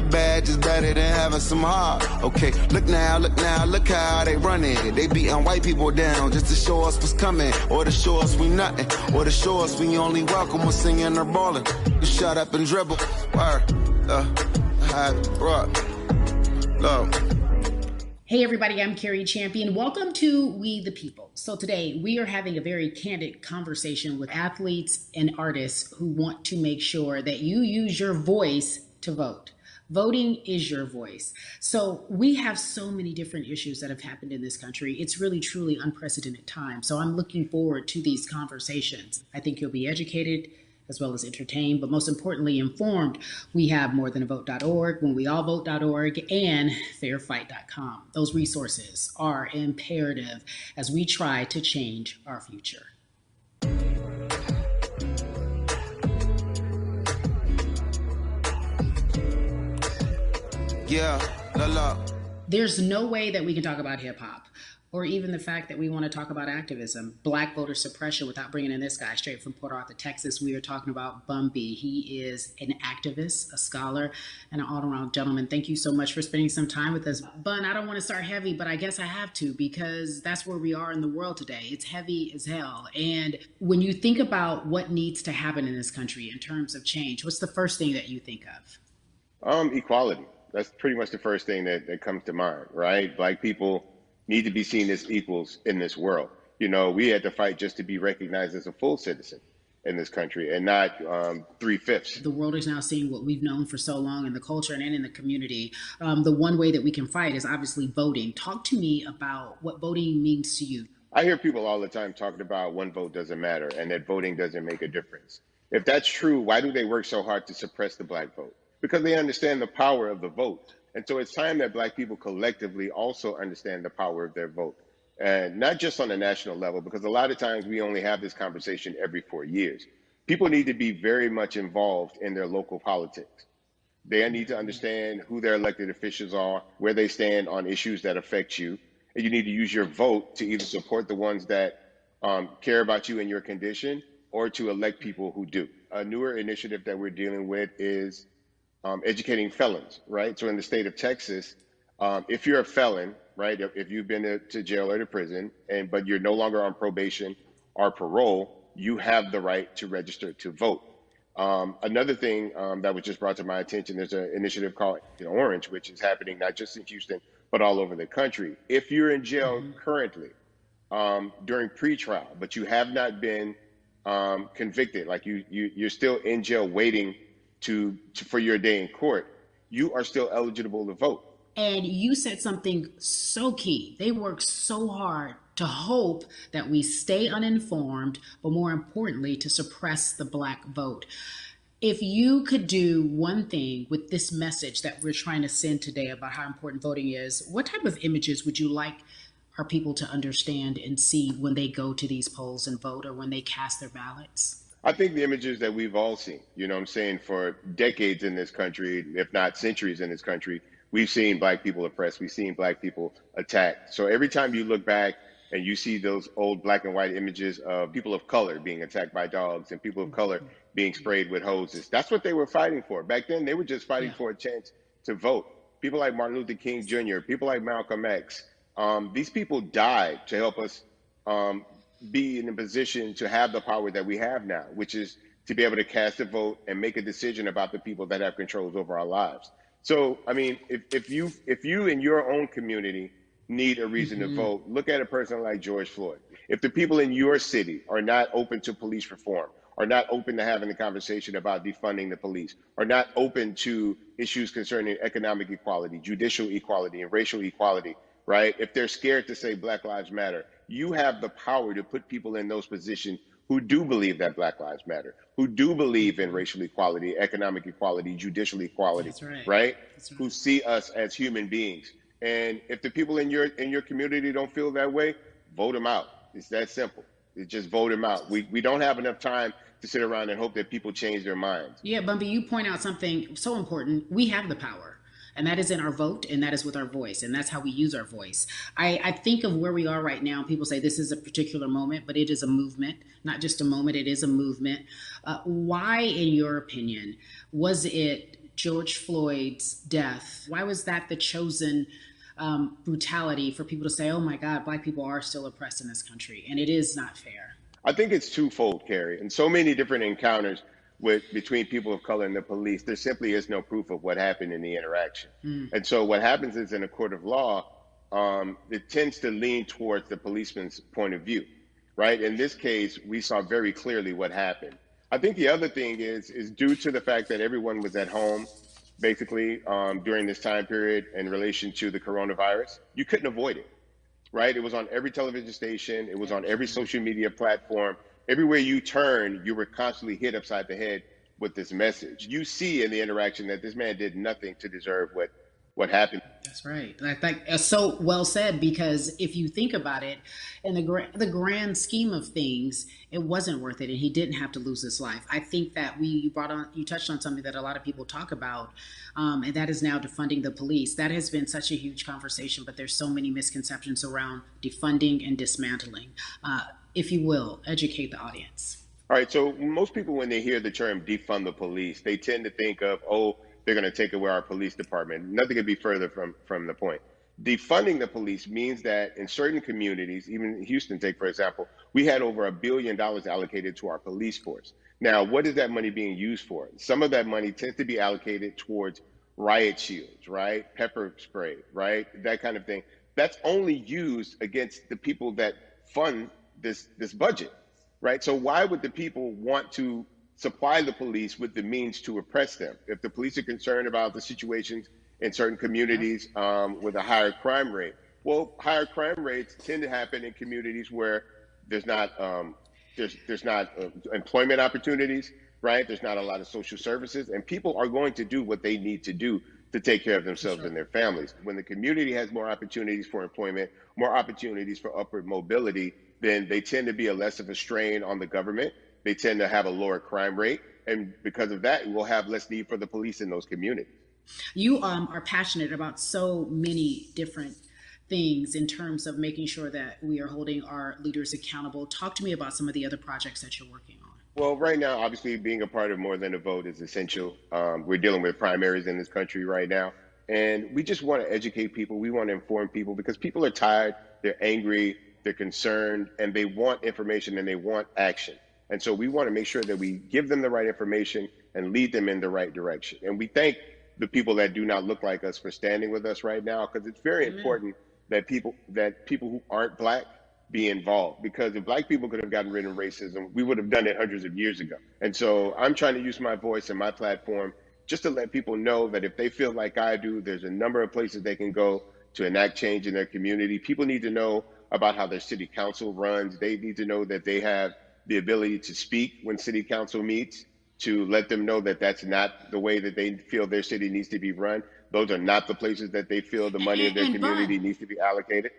badge is better than having some heart. Okay, look now, look how they running. They beating white people down just to show us what's coming, or to show us we nothing, or to show us we only welcome when singing or balling. You shut up and dribble. Word, look. Hey everybody, I'm Carrie Champion. Welcome to We the People. So today we are having a very candid conversation with athletes and artists who want to make sure that you use your voice to vote. Voting is your voice. So we have so many different issues that have happened in this country. It's really, truly unprecedented time. So I'm looking forward to these conversations. I think you'll be educated as well as entertained, but most importantly, informed. We have morethanavote.org, whenweallvote.org, and fairfight.com. Those resources are imperative as we try to change our future. Yeah, la. There's no way that we can talk about hip hop or even the fact that we want to talk about activism, black voter suppression, without bringing in this guy straight from Port Arthur, Texas. We are talking about Bun B. He is an activist, a scholar, and an all-around gentleman. Thank you so much for spending some time with us. Bun, I don't want to start heavy, but I guess I have to, because that's where we are in the world today. It's heavy as hell. And when you think about what needs to happen in this country in terms of change, what's the first thing that you think of? Equality. That's pretty much the first thing that comes to mind, right? Black people need to be seen as equals in this world. You know, we had to fight just to be recognized as a full citizen in this country and not 3/5. The world is now seeing what we've known for so long in the culture and in the community. The one way that we can fight is obviously voting. Talk to me about what voting means to you. I hear people all the time talking about one vote doesn't matter and that voting doesn't make a difference. If that's true, why do they work so hard to suppress the black vote? Because they understand the power of the vote. And so it's time that black people collectively also understand the power of their vote. And not just on a national level, because a lot of times we only have this conversation every 4 years. People need to be very much involved in their local politics. They need to understand who their elected officials are, where they stand on issues that affect you. And you need to use your vote to either support the ones that care about you and your condition, or to elect people who do. A newer initiative that we're dealing with is educating felons, right? So in the state of Texas, if you're a felon, right, if you've been to jail or to prison, but you're no longer on probation or parole, you have the right to register to vote. Another thing that was just brought to my attention, there's an initiative called Orange, which is happening not just in Houston, but all over the country. If you're in jail currently during pretrial, but you have not been convicted, like you're still in jail waiting for your day in court, you are still eligible to vote. And you said something so key. They work so hard to hope that we stay uninformed, but more importantly, to suppress the black vote. If you could do one thing with this message that we're trying to send today about how important voting is, what type of images would you like our people to understand and see when they go to these polls and vote, or when they cast their ballots? I think the images that we've all seen, you know what I'm saying, for decades in this country, if not centuries in this country, we've seen black people oppressed, we've seen black people attacked. So every time you look back and you see those old black and white images of people of color being attacked by dogs and people of color being sprayed with hoses, that's what they were fighting for. Back then, they were just fighting for a chance to vote. People like Martin Luther King Jr., people like Malcolm X, these people died to help us be in a position to have the power that we have now, which is to be able to cast a vote and make a decision about the people that have controls over our lives. So, I mean, if you in your own community need a reason to vote, look at a person like George Floyd. If the people in your city are not open to police reform, are not open to having a conversation about defunding the police, are not open to issues concerning economic equality, judicial equality, and racial equality, right? If they're scared to say Black Lives Matter, you have the power to put people in those positions who do believe that Black Lives Matter, who do believe in racial equality, economic equality, judicial equality, right? Who see us as human beings. And if the people in your community don't feel that way, vote them out. It's that simple. It's just vote them out. We don't have enough time to sit around and hope that people change their minds. Yeah, Bun B, you point out something so important. We have the power. And that is in our vote, and that is with our voice, and that's how we use our voice. I think of where we are right now. People say this is a particular moment, but it is a movement, not just a moment, it is a movement. Why, in your opinion, was it George Floyd's death, why was that the chosen brutality for people to say, oh my God, Black people are still oppressed in this country, and it is not fair? I think it's twofold, Carrie. In so many different encounters between people of color and the police, there simply is no proof of what happened in the interaction. And so what happens is in a court of law, it tends to lean towards the policeman's point of view, right? In this case, we saw very clearly what happened. I think the other thing is due to the fact that everyone was at home, basically, during this time period in relation to the coronavirus, you couldn't avoid it, right? It was on every television station. It was on every social media platform. Everywhere you turn, you were constantly hit upside the head with this message. You see in the interaction that this man did nothing to deserve what happened. That's right. That's so well said, because if you think about it, in the grand scheme of things, it wasn't worth it, and he didn't have to lose his life. I think that you touched on something that a lot of people talk about, and that is now defunding the police. That has been such a huge conversation, but there's so many misconceptions around defunding and dismantling. If you will, educate the audience. All right. So most people, when they hear the term defund the police, they tend to think of, oh, they're going to take away our police department. Nothing could be further from the point. Defunding the police means that in certain communities, even Houston, take for example, we had over $1 billion allocated to our police force. Now, what is that money being used for? Some of that money tends to be allocated towards riot shields, right? Pepper spray, right? That kind of thing. That's only used against the people that fund this budget, right? So why would the people want to supply the police with the means to oppress them? If the police are concerned about the situations in certain communities with a higher crime rate, well, higher crime rates tend to happen in communities where there's not employment opportunities, right? There's not a lot of social services, and people are going to do what they need to do to take care of themselves and their families. When the community has more opportunities for employment, more opportunities for upward mobility, then they tend to be less of a strain on the government. They tend to have a lower crime rate. And because of that, we'll have less need for the police in those communities. You are passionate about so many different things in terms of making sure that we are holding our leaders accountable. Talk to me about some of the other projects that you're working on. Well, right now, obviously, being a part of More Than a Vote is essential. We're dealing with primaries in this country right now. And we just want to educate people. We want to inform people because people are tired, they're angry, they're concerned, and they want information and they want action. And so we want to make sure that we give them the right information and lead them in the right direction. And we thank the people that do not look like us for standing with us right now, because it's very important that people who aren't Black be involved. Because if Black people could have gotten rid of racism, we would have done it hundreds of years ago. And so I'm trying to use my voice and my platform just to let people know that if they feel like I do, there's a number of places they can go to enact change in their community. People need to know about how their city council runs. They need to know that they have the ability to speak when city council meets, to let them know that that's not the way that they feel their city needs to be run. Those are not the places that they feel the money of their community needs to be allocated.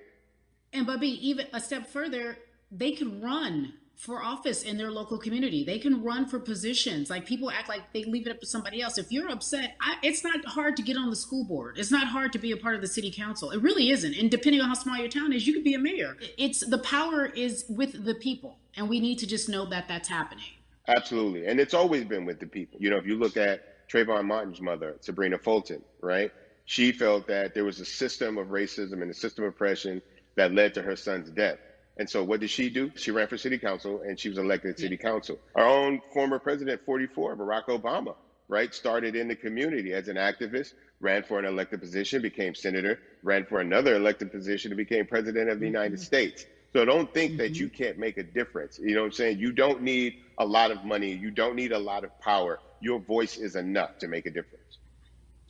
And Bubby, even a step further, they can run for office in their local community. They can run for positions. Like, people act like they leave it up to somebody else. If you're upset, it's not hard to get on the school board. It's not hard to be a part of the city council. It really isn't. And depending on how small your town is, you could be a mayor. The power is with the people. And we need to just know that that's happening. Absolutely. And it's always been with the people. You know, if you look at Trayvon Martin's mother, Sabrina Fulton, right? She felt that there was a system of racism and a system of oppression that led to her son's death. And so what did she do? She ran for city council and she was elected to city council. Our own former president, 44, Barack Obama, right, started in the community as an activist, ran for an elected position, became senator, ran for another elected position and became president of the United States. So don't think that you can't make a difference. You know what I'm saying? You don't need a lot of money. You don't need a lot of power. Your voice is enough to make a difference.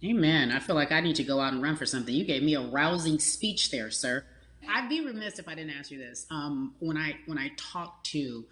Amen. I feel like I need to go out and run for something. You gave me a rousing speech there, sir. I'd be remiss if I didn't ask you this. When I talk to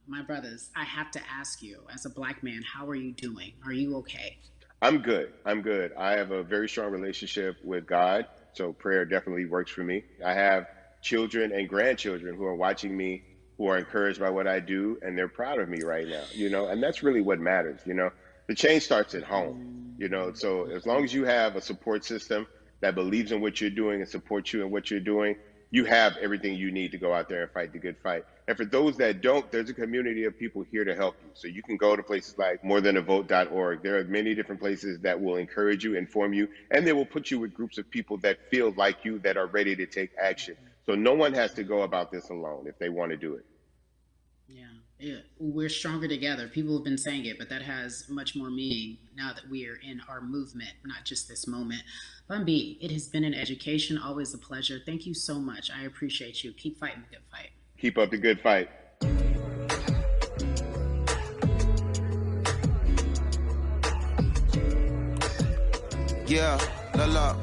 my brothers, I have to ask you, as a Black man, how are you doing? Are you okay? I'm good. I have a very strong relationship with God, so prayer definitely works for me. I have children and grandchildren who are watching me, who are encouraged by what I do, and they're proud of me right now, you know, and that's really what matters, you know. The change starts at home, you know, so as long as you have a support system that believes in what you're doing and supports you in what you're doing, you have everything you need to go out there and fight the good fight. And for those that don't, there's a community of people here to help you. So you can go to places like morethanavote.org. There are many different places that will encourage you, inform you, and they will put you with groups of people that feel like you, that are ready to take action. So no one has to go about this alone if they want to do it. Yeah, we're stronger together. People have been saying it, but that has much more meaning now that we are in our movement, not just this moment. Bun B, it has been an education, always a pleasure. Thank you so much. I appreciate you. Keep fighting the good fight. Keep up the good fight. Yeah, la.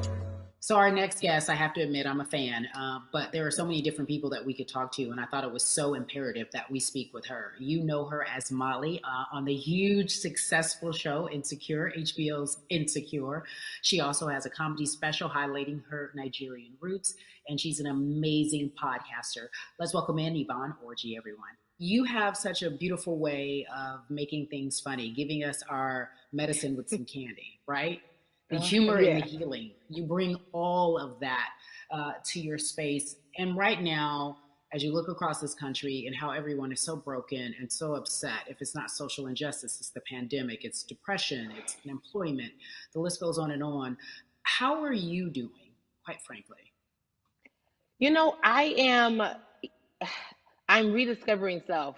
So our next guest, I have to admit, I'm a fan, but there are so many different people that we could talk to, and I thought it was so imperative that we speak with her. You know her as Molly on the huge, successful show Insecure, HBO's Insecure. She also has a comedy special highlighting her Nigerian roots, and she's an amazing podcaster. Let's welcome in Yvonne Orji, everyone. You have such a beautiful way of making things funny, giving us our medicine with some candy, right? The humor and the healing. You bring all of that to your space. And right now, as you look across this country and how everyone is so broken and so upset, if it's not social injustice, it's the pandemic, it's depression, it's unemployment, the list goes on and on. How are you doing, quite frankly? You know, I'm rediscovering self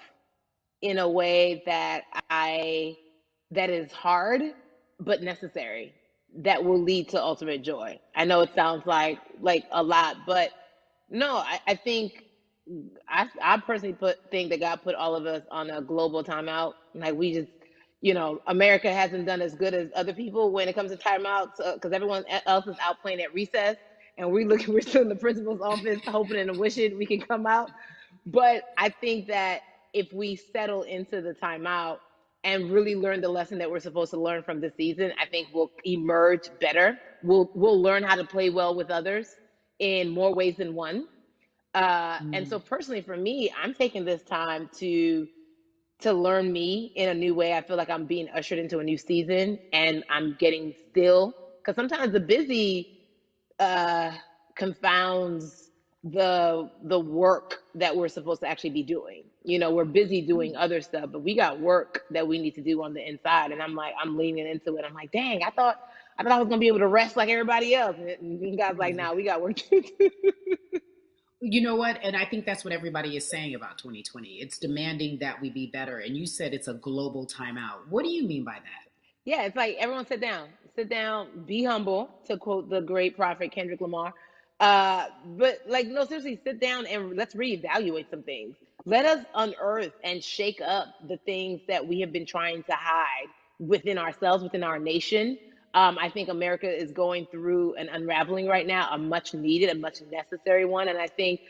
in a way that is hard, but necessary, that will lead to ultimate joy. I know it sounds like a lot, but no, I think I personally think that God put all of us on a global timeout. Like we just, America hasn't done as good as other people when it comes to timeouts because everyone else is out playing at recess, and we're still in the principal's office hoping and wishing we can come out. But I think that if we settle into the timeout and really learn the lesson that we're supposed to learn from this season, I think we'll emerge better. We'll learn how to play well with others in more ways than one. And so personally for me, I'm taking this time to learn me in a new way. I feel like I'm being ushered into a new season, and I'm getting still, because sometimes the busy confounds the work that we're supposed to actually be doing. We're busy doing other stuff, but we got work that we need to do on the inside. And I'm leaning into it. I'm like, dang, I thought I was gonna be able to rest like everybody else. And God's like, nah, we got work to do. You know what? And I think that's what everybody is saying about 2020. It's demanding that we be better. And you said it's a global timeout. What do you mean by that? Yeah, it's like everyone sit down, be humble, to quote the great prophet Kendrick Lamar. But no, seriously, sit down and let's reevaluate some things. Let us unearth and shake up the things that we have been trying to hide within ourselves, within our nation. I think America is going through an unraveling right now, a much needed, a much necessary one. And I think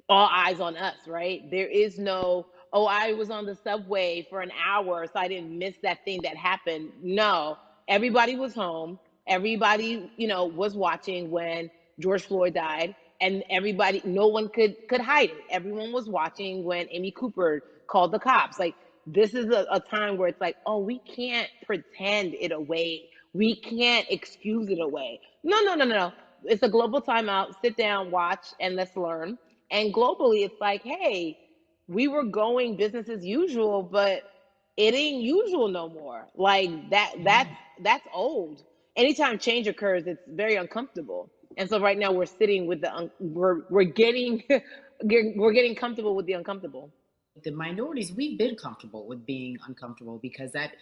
all eyes on us, right? There is no, oh, I was on the subway for an hour, so I didn't miss that thing that happened. No, everybody was home. Everybody, was watching when George Floyd died, and everybody, no one could hide it. Everyone was watching when Amy Cooper called the cops. Like, this is a time where it's like, oh, we can't pretend it away. We can't excuse it away. No. It's a global timeout. Sit down, watch, and let's learn. And globally, it's like, hey, we were going business as usual, but it ain't usual no more. Like that's old. Anytime change occurs, it's very uncomfortable. And so right now we're sitting with we're getting comfortable with the uncomfortable. The minorities, we've been comfortable with being uncomfortable, because that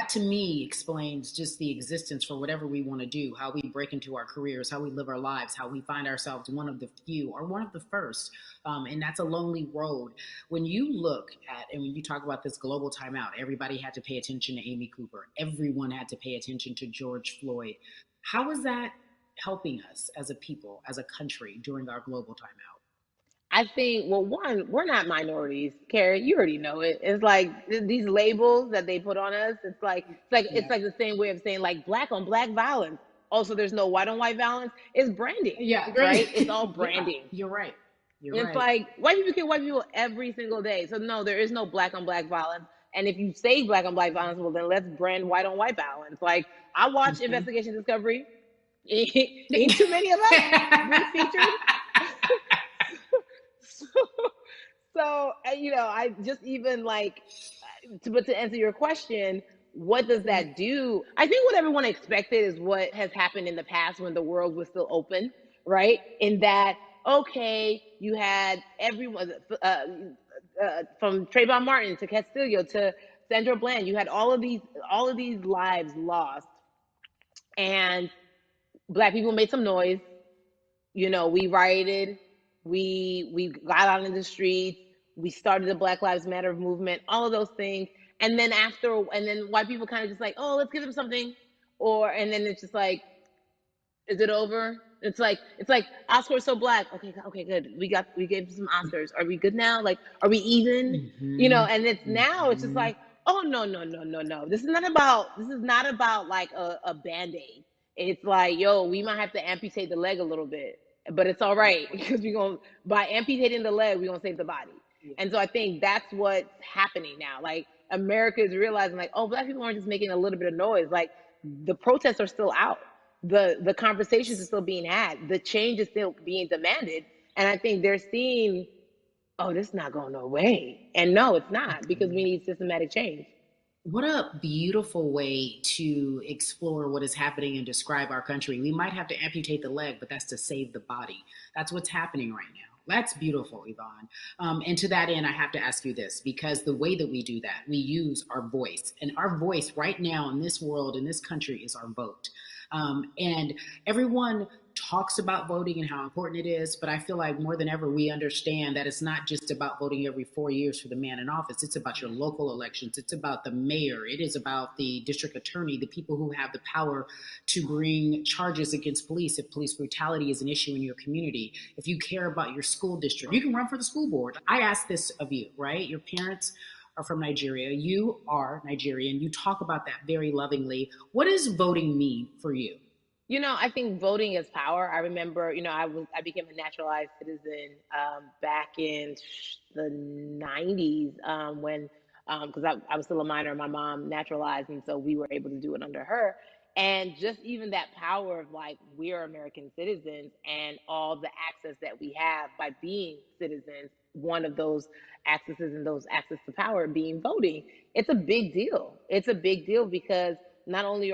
to me explains just the existence for whatever we want to do, how we break into our careers, how we live our lives, how we find ourselves one of the few or one of the first. And that's a lonely road. When you look at, and when you talk about this global timeout, everybody had to pay attention to Amy Cooper. Everyone had to pay attention to George Floyd. How is that helping us as a people, as a country during our global timeout? I think, well, one, we're not minorities, Carrie. You already know it. It's like these labels that they put on us. It's like the same way of saying like black on black violence. Also, there's no white on white violence. It's branding. Yeah, right. It's all branding. Yeah, you're right. It's like white people kill white people every single day. So no, there is no black on black violence. And if you say black on black violence, well, then let's brand white on white violence. Like, I watch Investigation Discovery. Ain't too many of us been featured. So, I just even like, but to answer your question, what does that do? I think what everyone expected is what has happened in the past when the world was still open, right? In that, okay, you had everyone from Trayvon Martin to Castillo to Sandra Bland. You had all of these lives lost, and Black people made some noise. We rioted, we got out in the streets, we started the Black Lives Matter movement, all of those things. And then white people kind of just like, oh, let's give them something. And then it's just like, is it over? It's like Oscar is so black. Okay, good. We gave some Oscars. Are we good now? Like, are we even? And it's now it's just like, oh no, no, no, no, no. This is not about like a band-aid. It's like, yo, we might have to amputate the leg a little bit, but it's all right because by amputating the leg, we're gonna save the body. And so I think that's what's happening now. Like, America is realizing, like, oh, Black people aren't just making a little bit of noise. Like, the protests are still out. The conversations are still being had. The change is still being demanded. And I think they're seeing, oh, this is not going away. And no, it's not, because we need systematic change. What a beautiful way to explore what is happening and describe our country. We might have to amputate the leg, but that's to save the body. That's what's happening right now. That's beautiful, Yvonne. And to that end, I have to ask you this, because the way that we do that, we use our voice. And our voice right now in this world, in this country, is our vote. And everyone talks about voting and how important it is, but I feel like more than ever, we understand that it's not just about voting every 4 years for the man in office. It's about your local elections. It's about the mayor. It is about the district attorney, the people who have the power to bring charges against police if police brutality is an issue in your community. If you care about your school district, you can run for the school board. I ask this of you, right? Your parents are from Nigeria. You are Nigerian. You talk about that very lovingly. What does voting mean for you? I think voting is power. I remember, I became a naturalized citizen back in the 90s when, because I was still a minor, my mom naturalized, and so we were able to do it under her. And just even that power of, like, we're American citizens and all the access that we have by being citizens, one of those accesses and those access to power being voting, it's a big deal. It's a big deal because not only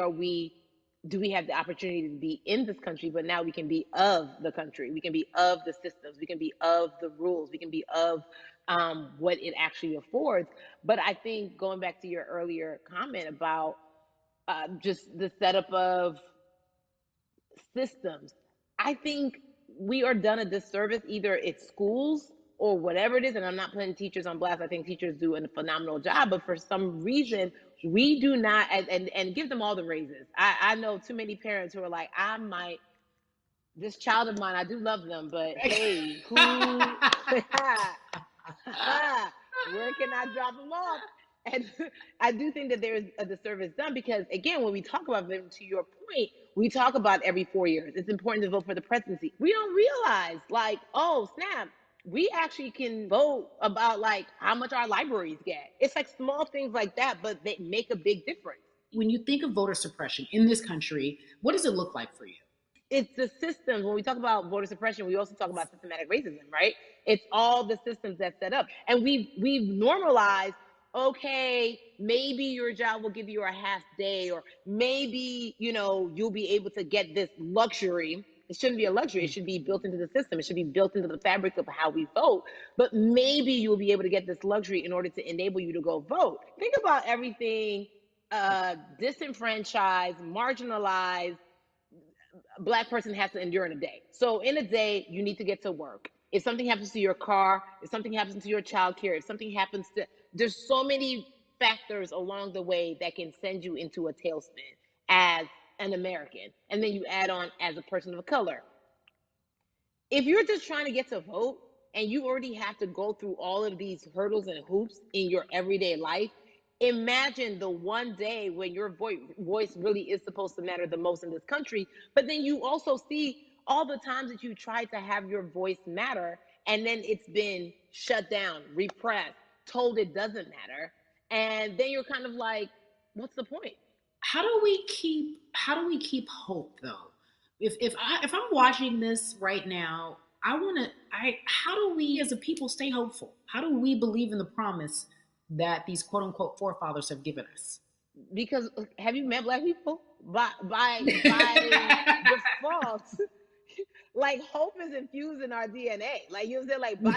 do we have the opportunity to be in this country, but now we can be of the country. We can be of the systems. We can be of the rules. We can be of what it actually affords. But I think, going back to your earlier comment about just the setup of systems, I think we are done a disservice, either it's schools or whatever it is. And I'm not putting teachers on blast. I think teachers do a phenomenal job, but for some reason, we do not, and give them all the raises. I know too many parents who are like, this child of mine, I do love them, but hey, where can I drop them off? And I do think that there is a disservice done because, again, when we talk about them, to your point, we talk about every 4 years. It's important to vote for the presidency. We don't realize, like, oh, snap, we actually can vote about, like, how much our libraries get. It's like small things like that, but they make a big difference. When you think of voter suppression in this country, what does it look like for you? It's the systems. When we talk about voter suppression, we also talk about systematic racism, right? It's all the systems that set up. And we've normalized, okay, maybe your job will give you a half day, or maybe, you'll be able to get this luxury. It shouldn't be a luxury. It should be built into the system. It should be built into the fabric of how we vote. But maybe you'll be able to get this luxury in order to enable you to go vote. Think about everything disenfranchised, marginalized Black person has to endure in a day. So in a day, you need to get to work. If something happens to your car, if something happens to your childcare, if something happens to, there's so many factors along the way that can send you into a tailspin as an American. And then you add on as a person of color. If you're just trying to get to vote and you already have to go through all of these hurdles and hoops in your everyday life, imagine the one day when your voice really is supposed to matter the most in this country. But then you also see all the times that you tried to have your voice matter, and then it's been shut down, repressed, told it doesn't matter. And then you're kind of like, what's the point? How do we keep hope, though? If I'm watching this right now, how do we as a people stay hopeful? How do we believe in the promise that these quote unquote forefathers have given us? Because have you met black people? By default, like hope is infused in our DNA. Like you know what I'm saying? Like by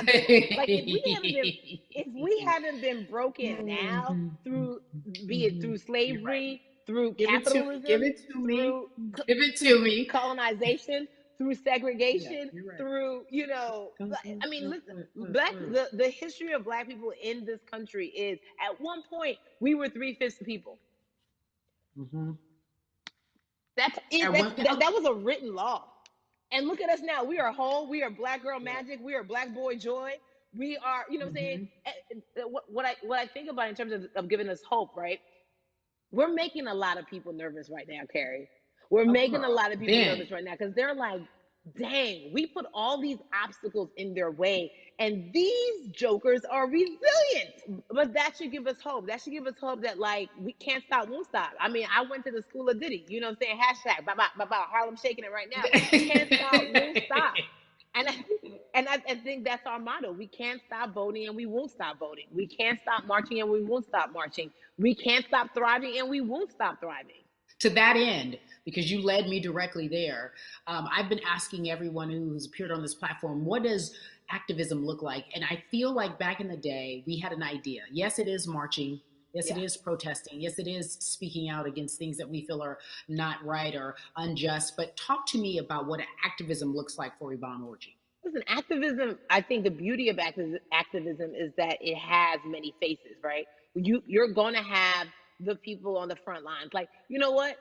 like if we haven't been broken now through, be it through You're right. slavery, through Give capitalism, it to me. through Give it to me. colonization, through Yeah, segregation, you're right. through I mean, listen, the history of black people in this country is at one point we were 3/5 people. Mm-hmm. That's it. At one, That was a written law. And look at us now. We are whole. We are black girl magic. We are black boy joy. We are, you know what I'm saying? What I think about in terms of giving us hope, right? We're making a lot of people nervous right now, Carrie. We're making a lot of people nervous right now because they're like, dang, we put all these obstacles in their way, and these jokers are resilient. But that should give us hope. That should give us hope that like we can't stop, won't stop. I mean, I went to the school of Diddy. You know what I'm saying? Hashtag, Harlem shaking it right now. We can't stop, won't stop. And I think that's our motto. We can't stop voting and we won't stop voting. We can't stop marching and we won't stop marching. We can't stop thriving and we won't stop thriving. To that end, because you led me directly there, I've been asking everyone who's appeared on this platform, what does activism look like? And I feel like back in the day, we had an idea. Yes, it is marching. Yes, it is protesting. Yes, it is speaking out against things that we feel are not right or unjust. But talk to me about what activism looks like for Yvonne Orji. Listen, activism, I think the beauty of activism is that it has many faces, right? You're going to have the people on the front lines. Like, you know what?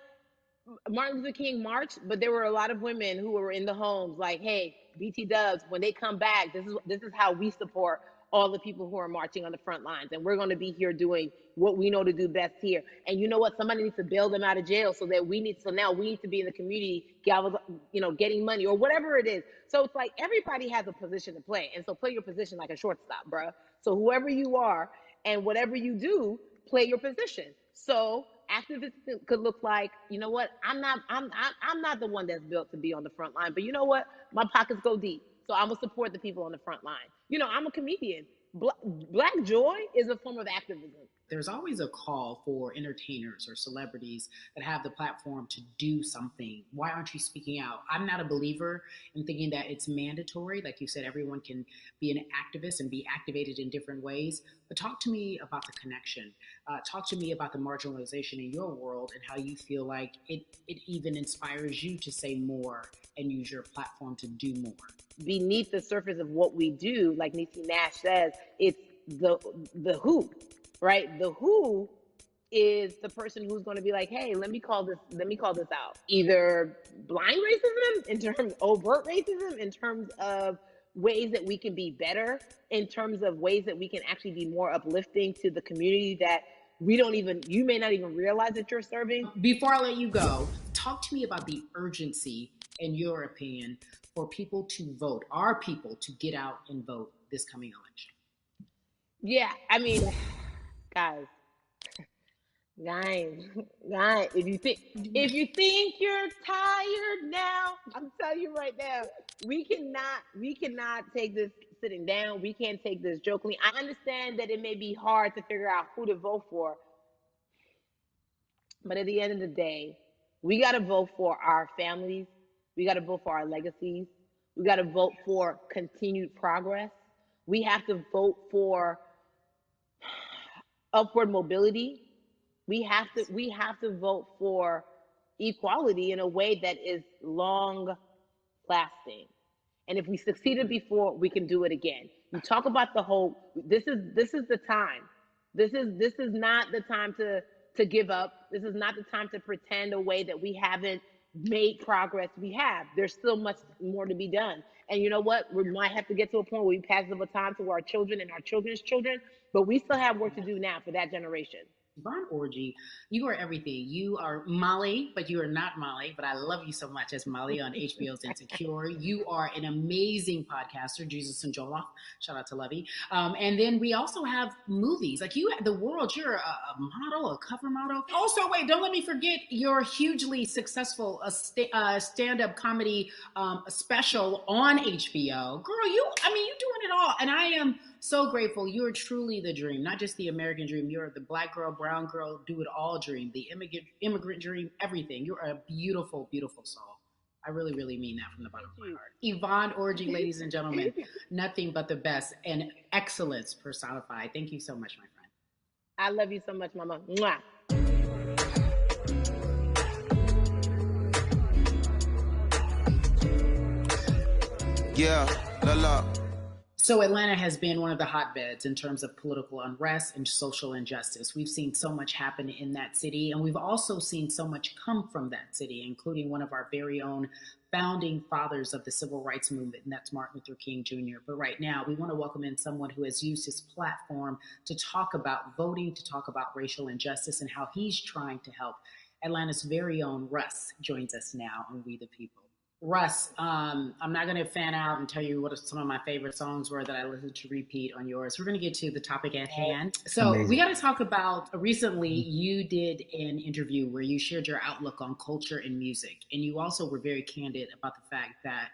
Martin Luther King marched, but there were a lot of women who were in the homes like, hey, BT Dubs, when they come back, this is how we support all the people who are marching on the front lines. And we're going to be here doing what we know to do best here. And you know what? Somebody needs to bail them out of jail so now we need to be in the community, getting money or whatever it is. So it's like everybody has a position to play. And so play your position like a shortstop, bruh. So whoever you are and whatever you do, play your position. So activism could look like, you know what? I'm not the one that's built to be on the front line, but you know what? My pockets go deep. So I'm gonna support the people on the front line. I'm a comedian. Black joy is a form of activism. There's always a call for entertainers or celebrities that have the platform to do something. Why aren't you speaking out? I'm not a believer in thinking that it's mandatory. Like you said, everyone can be an activist and be activated in different ways. But talk to me about the connection. Talk to me about the marginalization in your world and how you feel like it even inspires you to say more and use your platform to do more. Beneath the surface of what we do, like Niecy Nash says, it's the who. Right? The who is the person who's going to be like, hey, let me call this out. Either blind racism in terms of overt racism, in terms of ways that we can be better, in terms of ways that we can actually be more uplifting to the community that you may not even realize that you're serving. Before I let you go, talk to me about the urgency, in your opinion, for people to vote, our people to get out and vote this coming election. Yeah, I mean, guys, if you think you're tired now, I'm telling you right now, we cannot take this sitting down. We can't take this jokingly. I understand that it may be hard to figure out who to vote for, but at the end of the day, we got to vote for our families. We got to vote for our legacies. We got to vote for continued progress. We have to vote for upward mobility. We have to vote for equality in a way that is long lasting. And if we succeeded before, we can do it again. You talk about the hope. This is the time. This is not the time to give up. This is not the time to pretend a way that we haven't made progress. We have. There's still much more to be done. And you know what? We might have to get to a point where we pass the baton to our children and our children's children, but we still have work to do now for that generation. Yvonne Orji, you are everything. You are Molly, but you are not Molly, but I love you so much as Molly on HBO's Insecure. You are an amazing podcaster, Jesus and Joloff. Shout out to Lovey. And then we also have movies. Like you, The World, you're a model, a cover model. Also, wait, don't let me forget your hugely successful stand-up comedy special on HBO. Girl, you're doing it all. And I am so grateful. You're truly the dream, not just the American dream. You're the black girl, brown girl, do it all dream, the immigrant dream, everything. You're a beautiful, beautiful soul. I really, really mean that from the bottom of my heart. Yvonne Orji, ladies and gentlemen, nothing but the best and excellence personified. Thank you so much, my friend. I love you so much, Mama. Mwah. Yeah, la la. So Atlanta has been one of the hotbeds in terms of political unrest and social injustice. We've seen so much happen in that city, and we've also seen so much come from that city, including one of our very own founding fathers of the civil rights movement, and that's Martin Luther King Jr. But right now, we want to welcome in someone who has used his platform to talk about voting, to talk about racial injustice, and how he's trying to help. Atlanta's very own Russ joins us now on We the People. Russ, I'm not going to fan out and tell you what some of my favorite songs were that I listened to repeat on yours. We're going to get to the topic at hand. So Amazing. We got to talk about, recently you did an interview where you shared your outlook on culture and music. And you also were very candid about the fact that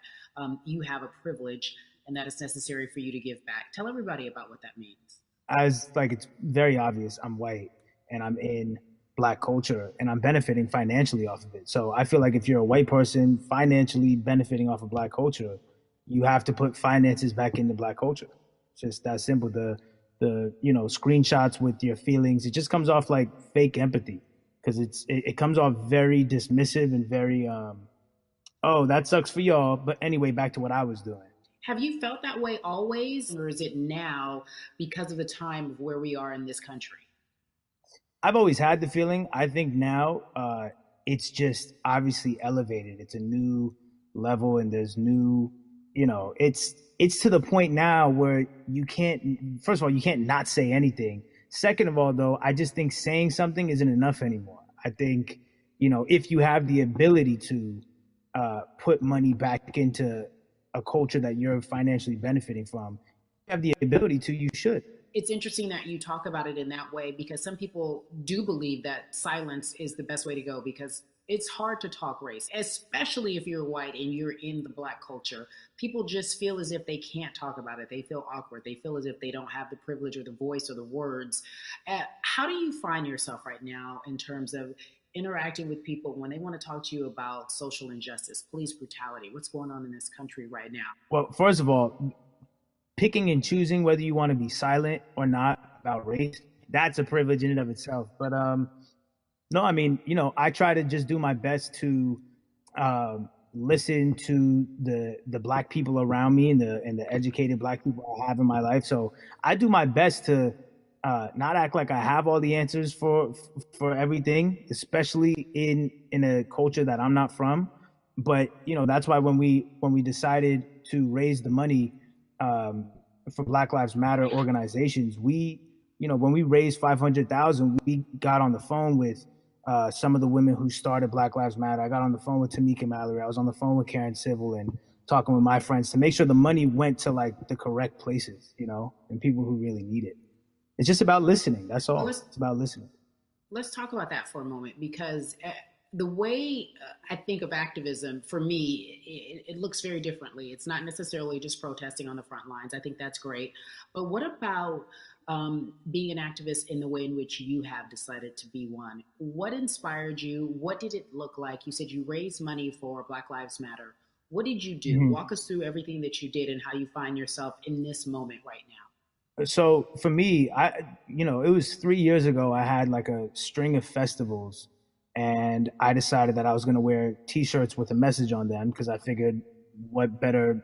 you have a privilege and that it's necessary for you to give back. Tell everybody about what that means. It's very obvious. I'm white and I'm in Black culture and I'm benefiting financially off of it. So I feel like if you're a white person financially benefiting off of Black culture, you have to put finances back into Black culture. It's just that simple. The screenshots with your feelings, it just comes off like fake empathy because it comes off very dismissive and very, oh, that sucks for y'all. But anyway, back to what I was doing. Have you felt that way always, or is it now because of the time of where we are in this country? I've always had the feeling. I think now it's just obviously elevated. It's a new level and there's new, it's to the point now where you can't, first of all, you can't not say anything. Second of all, though, I just think saying something isn't enough anymore. I think, if you have the ability to put money back into a culture that you're financially benefiting from, you have the ability to, you should. It's interesting that you talk about it in that way because some people do believe that silence is the best way to go because it's hard to talk race, especially if you're white and you're in the Black culture. People just feel as if they can't talk about it. They feel awkward. They feel as if they don't have the privilege or the voice or the words. How do you find yourself right now in terms of interacting with people when they want to talk to you about social injustice, police brutality? What's going on in this country right now? Well, first of all, picking and choosing whether you want to be silent or not about race, that's a privilege in and of itself. But no, I mean, I try to just do my best to listen to the Black people around me and the educated Black people I have in my life. So I do my best to not act like I have all the answers for everything, especially in a culture that I'm not from. But that's why when we decided to raise the money for Black Lives Matter organizations, when we raised $500,000, we got on the phone with some of the women who started Black Lives Matter. I got on the phone with Tamika Mallory. I was on the phone with Karen Civil and talking with my friends to make sure the money went to like the correct places, and people who really need it. It's just about listening. That's all. It's about listening. Let's talk about that for a moment because the way I think of activism, for me, it looks very differently. It's not necessarily just protesting on the front lines. I think that's great. But what about being an activist in the way in which you have decided to be one? What inspired you? What did it look like? You said you raised money for Black Lives Matter. What did you do? Mm-hmm. Walk us through everything that you did and how you find yourself in this moment right now. So for me, it was 3 years ago, I had like a string of festivals. And I decided that I was going to wear T-shirts with a message on them because I figured what better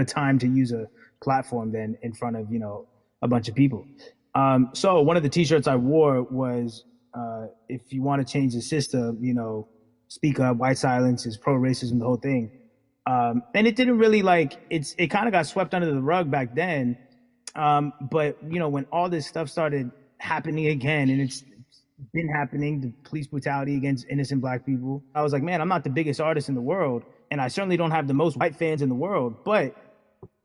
time to use a platform than in front of, a bunch of people. So one of the T-shirts I wore was, if you want to change the system, speak up, white silence is pro-racism, the whole thing. And it didn't really it kind of got swept under the rug back then. But, when all this stuff started happening again, and it's been happening, the police brutality against innocent Black people. I was like, man, I'm not the biggest artist in the world, and I certainly don't have the most white fans in the world, but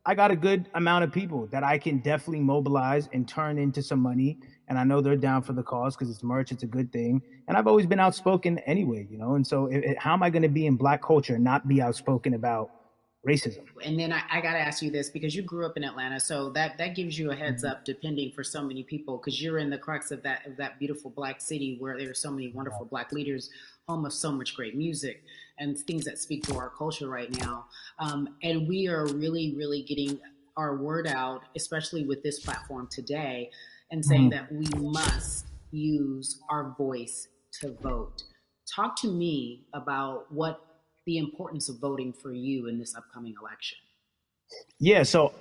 I got a good amount of people that I can definitely mobilize and turn into some money. And I know they're down for the cause because it's merch, it's a good thing. And I've always been outspoken anyway, you know? And so how am I going to be in Black culture and not be outspoken about racism? And then I got to ask you this, because you grew up in Atlanta, so that gives you a heads up, depending for so many people, because you're in the crux of that beautiful Black city where there are so many wonderful Black leaders, home of so much great music and things that speak to our culture right now. And we are really, really getting our word out, especially with this platform today, and saying that we must use our voice to vote. Talk to me about what the importance of voting for you in this upcoming election. Yeah, so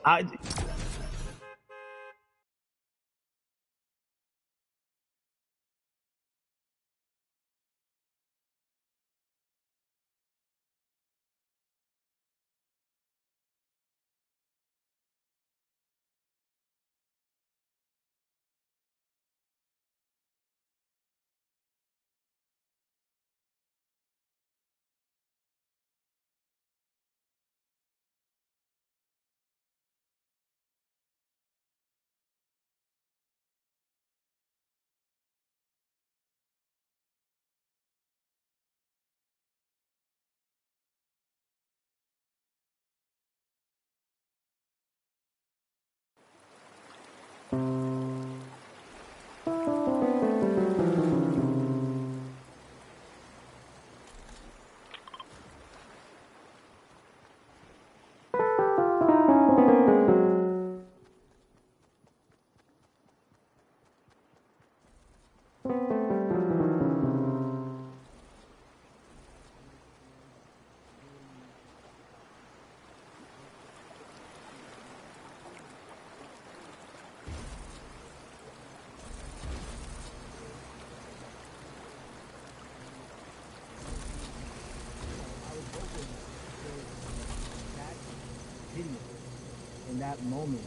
in that moment,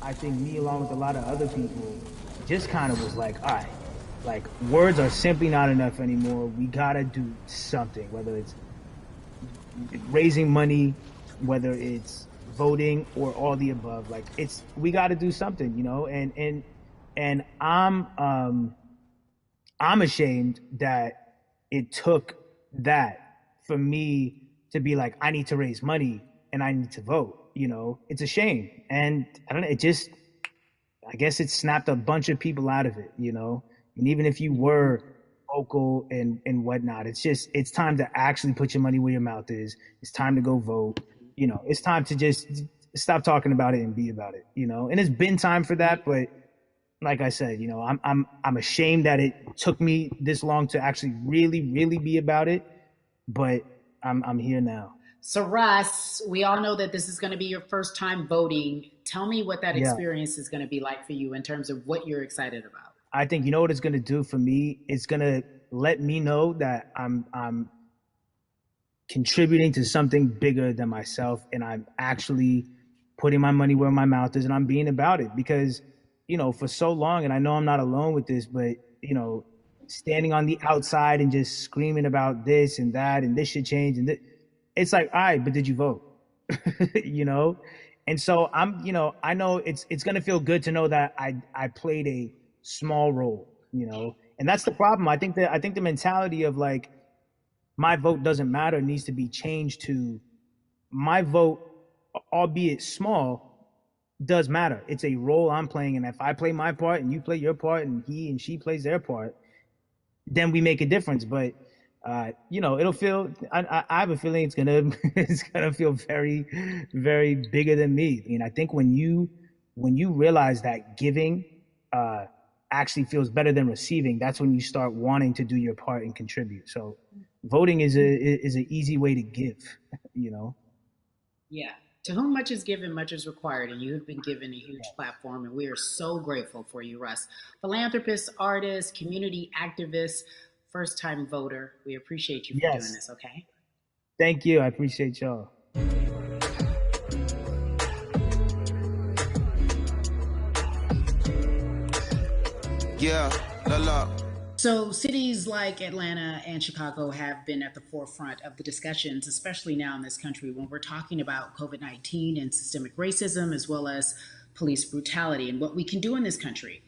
I think me along with a lot of other people just kind of was like, all right, like words are simply not enough anymore. We gotta do something, whether it's raising money, whether it's voting, or all the above. Like we gotta do something, you know. And I'm ashamed that it took that for me to be like, I need to raise money and I need to vote. You know, it's a shame. And I don't know, I guess it snapped a bunch of people out of it, you know. And even if you were vocal and whatnot, it's time to actually put your money where your mouth is. It's time to go vote. You know, it's time to just stop talking about it and be about it, you know. And it's been time for that, but like I said, you know, I'm ashamed that it took me this long to actually really, really be about it, but I'm here now. So Russ, we all know that this is going to be your first time voting. Tell me what that experience is going to be like for you in terms of what you're excited about. I think, you know what it's going to do for me? It's going to let me know that I'm contributing to something bigger than myself, and I'm actually putting my money where my mouth is, and I'm being about it. Because, you know, for so long, and I know I'm not alone with this, but, you know, standing on the outside and just screaming about this and that, and this should change, and it's like, all right, but did you vote? You know? And so you know, I know it's going to feel good to know that I played a small role, you know? And that's the problem. I think the mentality of like, my vote doesn't matter needs to be changed to my vote, albeit small, does matter. It's a role I'm playing. And if I play my part and you play your part and he and she plays their part, then we make a difference. But you know, it'll feel. I have a feeling it's gonna feel very, very bigger than me. I mean, I think when you realize that giving actually feels better than receiving, that's when you start wanting to do your part and contribute. So, voting is an easy way to give. You know. Yeah. To whom much is given, much is required, and you have been given a huge platform, and we are so grateful for you, Russ. Philanthropist, artist, community activist, first-time voter. We appreciate you for doing this, okay? Thank you. I appreciate y'all. Yeah, la. So, cities like Atlanta and Chicago have been at the forefront of the discussions, especially now in this country when we're talking about COVID-19 and systemic racism, as well as police brutality and what we can do in this country.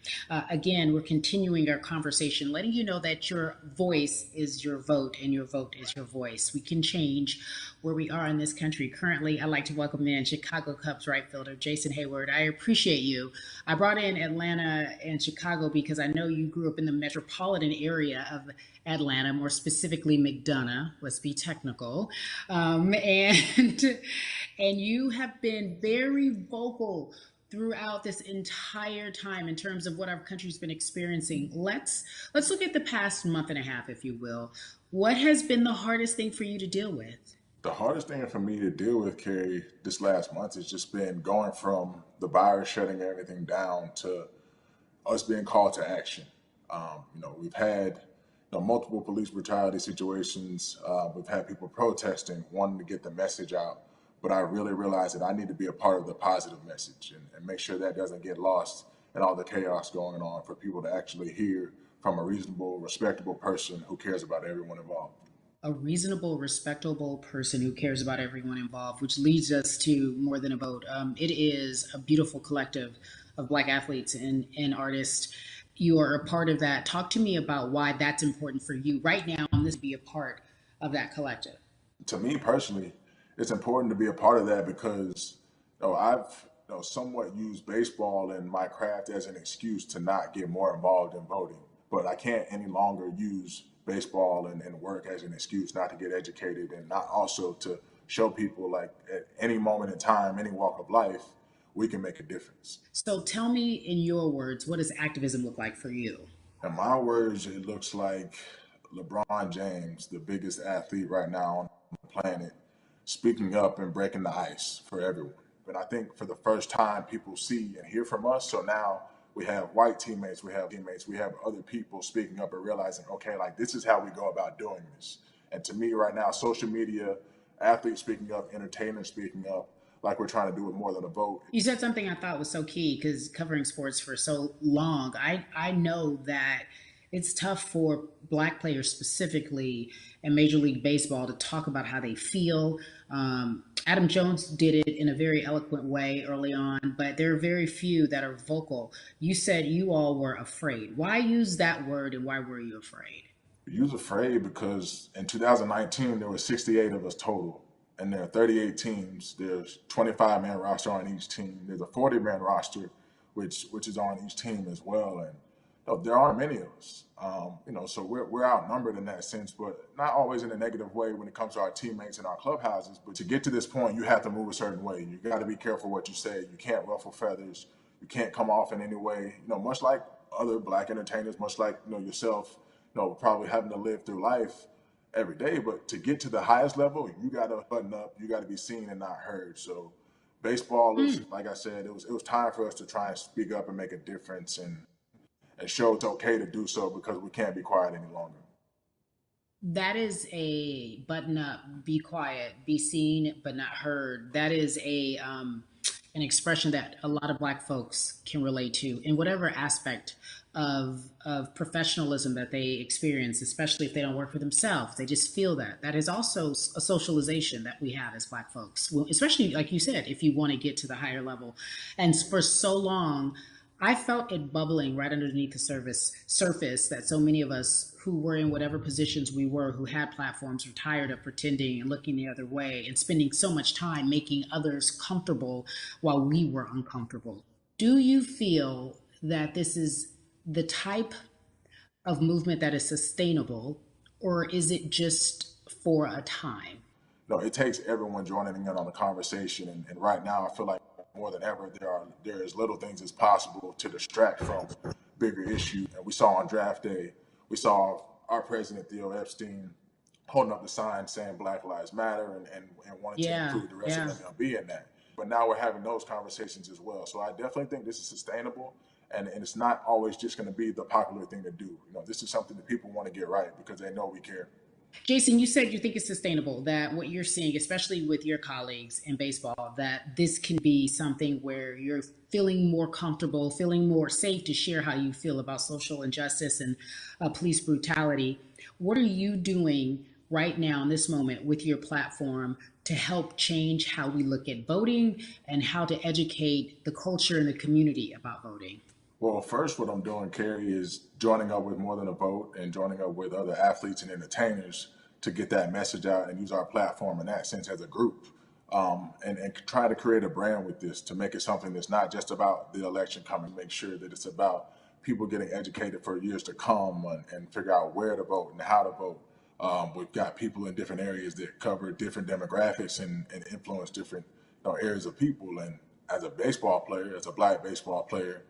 Again, we're continuing our conversation, letting you know that your voice is your vote and your vote is your voice. We can change where we are in this country. Currently, I'd like to welcome in Chicago Cubs right fielder Jason Heyward. I appreciate you. I brought in Atlanta and Chicago because I know you grew up in the metropolitan area of Atlanta, more specifically McDonough, let's be technical. And you have been very vocal throughout this entire time in terms of what our country's been experiencing. Let's look at the past month and a half, if you will. What has been the hardest thing for you to deal with? The hardest thing for me to deal with, Carrie, this last month has just been going from the virus shutting everything down to us being called to action. We've had multiple police brutality situations. We've had people protesting, wanting to get the message out. But I really realized that I need to be a part of the positive message and make sure that doesn't get lost in all the chaos going on, for people to actually hear from a reasonable, respectable person who cares about everyone involved. A reasonable, respectable person who cares about everyone involved, which leads us to More Than a Vote. It is a beautiful collective of Black athletes and artists. You are a part of that. Talk to me about why that's important for you right now, and this be a part of that collective. To me personally, it's important to be a part of that because I've somewhat used baseball and my craft as an excuse to not get more involved in voting. But I can't any longer use baseball and work as an excuse not to get educated, and not also to show people, like, at any moment in time, any walk of life, we can make a difference. So tell me in your words, what does activism look like for you? In my words, it looks like LeBron James, the biggest athlete right now on the planet, speaking up and breaking the ice for everyone. But I think for the first time, people see and hear from us. So now we have white teammates, we have other people speaking up and realizing, okay, like, this is how we go about doing this. And to me right now, social media, athletes speaking up, entertainers speaking up, like we're trying to do with More Than a Vote. You said something I thought was so key, because covering sports for so long, I know that it's tough for Black players specifically in Major League Baseball to talk about how they feel. Adam Jones did it in a very eloquent way early on, but there are very few that are vocal. You said you all were afraid. Why use that word, and why were you afraid? You was afraid because in 2019, there were 68 of us total. And there are 38 teams. There's 25-man roster on each team. There's a 40-man roster, which is on each team as well. And there aren't many of us. So we're outnumbered in that sense, but not always in a negative way when it comes to our teammates and our clubhouses. But to get to this point, you have to move a certain way. You got to be careful what you say. You can't ruffle feathers. You can't come off in any way. Much like other Black entertainers, much like yourself, probably having to live through life every day. But to get to the highest level, you got to button up. You got to be seen and not heard. So baseball is, like I said, it was time for us to try and speak up and make a difference and show it's okay to do so, because we can't be quiet any longer. That is a button up, be quiet, be seen but not heard. That is an expression that a lot of Black folks can relate to in whatever aspect of professionalism that they experience, especially if they don't work for themselves. They just feel that. That is also a socialization that we have as Black folks, especially, like you said, if you want to get to the higher level. And for so long, I felt it bubbling right underneath the surface that so many of us who were in whatever positions we were, who had platforms, were tired of pretending and looking the other way and spending so much time making others comfortable while we were uncomfortable. Do you feel that this is the type of movement that is sustainable, or is it just for a time? No, it takes everyone joining in on the conversation. And right now, I feel like more than ever, there is little things as possible to distract from bigger issues. And we saw on draft day, we saw our president, Theo Epstein, holding up the sign saying Black Lives Matter and wanting to include the rest of MLB in that. But now we're having those conversations as well. So I definitely think this is sustainable. And it's not always just going to be the popular thing to do. This is something that people want to get right because they know we care. Jason, you said you think it's sustainable, that what you're seeing, especially with your colleagues in baseball, that this can be something where you're feeling more comfortable, feeling more safe to share how you feel about social injustice and police brutality. What are you doing right now in this moment with your platform to help change how we look at voting and how to educate the culture and the community about voting? Well, first, what I'm doing, Carrie, is joining up with More Than a Vote and joining up with other athletes and entertainers to get that message out and use our platform in that sense as a group. And try to create a brand with this to make it something that's not just about the election coming, make sure that it's about people getting educated for years to come and figure out where to vote and how to vote. We've got people in different areas that cover different demographics and influence different areas of people. And as a baseball player, as a Black baseball player,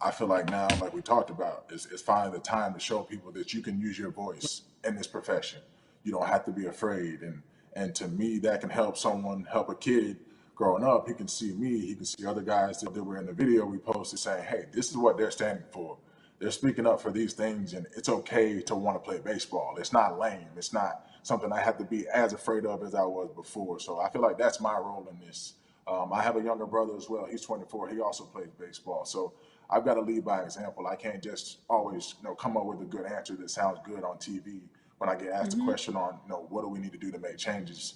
I feel like now, like we talked about, is finding the time to show people that you can use your voice in this profession. You don't have to be afraid. And to me, that can help a kid growing up. He can see me, he can see other guys that were in the video we posted saying, hey, this is what they're standing for. They're speaking up for these things, and it's okay to want to play baseball. It's not lame. It's not something I have to be as afraid of as I was before. So I feel like that's my role in this. I have a younger brother as well. He's 24. He also plays baseball. So I've got to lead by example. I can't just always, come up with a good answer that sounds good on TV when I get asked a question on, what do we need to do to make changes.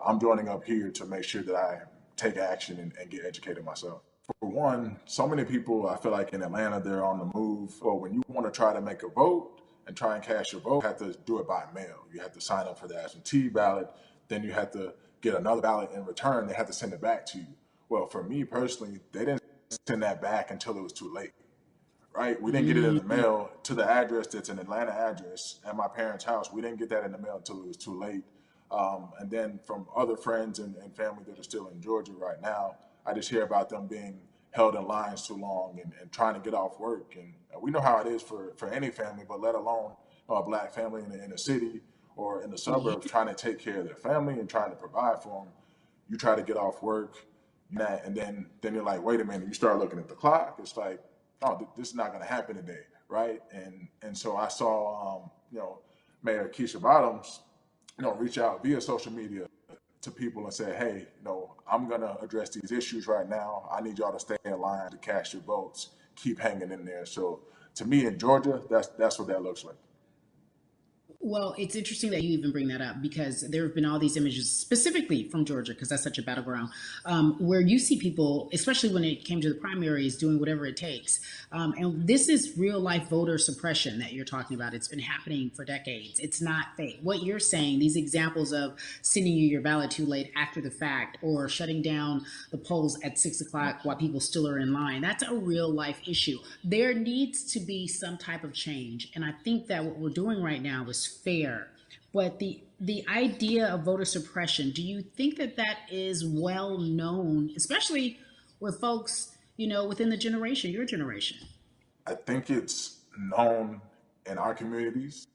I'm joining up here to make sure that I take action and get educated myself. For one, so many people, I feel like in Atlanta, they're on the move. Well, when you want to try to make a vote and try and cast your vote, you have to do it by mail. You have to sign up for the absentee ballot. Then you have to get another ballot in return. They have to send it back to you. Well, for me personally, they didn't send that back until it was too late, right? We didn't get it in the mail to the address that's an Atlanta address at my parents' house. We didn't get that in the mail until it was too late. And then from other friends and family that are still in Georgia right now, I just hear about them being held in lines too long and trying to get off work. And we know how it is for any family, but let alone a Black family in a city or in the suburbs trying to take care of their family and trying to provide for them. You try to get off work, and then you're like, wait a minute, you start looking at the clock. It's like, oh, this is not going to happen today, right? And so I saw, Mayor Keisha Bottoms, reach out via social media to people and say, hey, I'm going to address these issues right now. I need y'all to stay in line to cast your votes. Keep hanging in there. So to me in Georgia, that's what that looks like. Well, it's interesting that you even bring that up because there have been all these images specifically from Georgia, because that's such a battleground, where you see people, especially when it came to the primaries, doing whatever it takes. And this is real life voter suppression that you're talking about. It's been happening for decades. It's not fake. What you're saying, these examples of sending you your ballot too late after the fact or shutting down the polls at 6 o'clock while people still are in line, that's a real life issue. There needs to be some type of change. And I think that what we're doing right now is fair. But the idea of voter suppression, do you think that is well known, especially with folks, within the generation, your generation? I think it's known in our communities,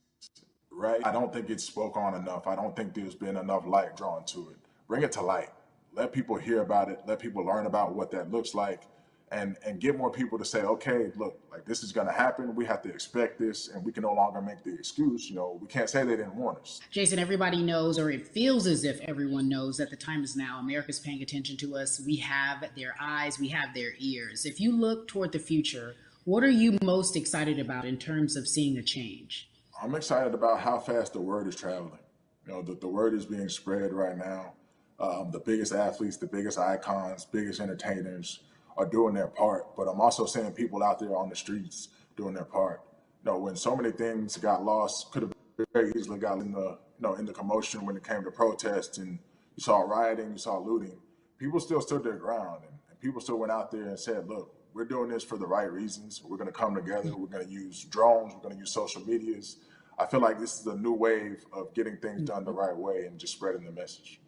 right? I don't think it's spoke on enough. I don't think there's been enough light drawn to it. Bring it to light. Let people hear about it. Let people learn about what that looks like. And get more people to say, okay, look, like this is going to happen. We have to expect this, and we can no longer make the excuse. We can't say they didn't warn us. Jason, everybody knows, or it feels as if everyone knows that the time is now. America's paying attention to us. We have their eyes. We have their ears. If you look toward the future, what are you most excited about in terms of seeing a change? I'm excited about how fast the word is traveling. The word is being spread right now. The biggest athletes, the biggest icons, biggest entertainers are doing their part, but I'm also seeing people out there on the streets doing their part. When so many things got lost, could have very easily got in the commotion when it came to protests, and you saw rioting, you saw looting. People still stood their ground, and people still went out there and said, look, we're doing this for the right reasons. We're going to come together. We're going to use drones. We're going to use social medias. I feel like this is a new wave of getting things done the right way and just spreading the message.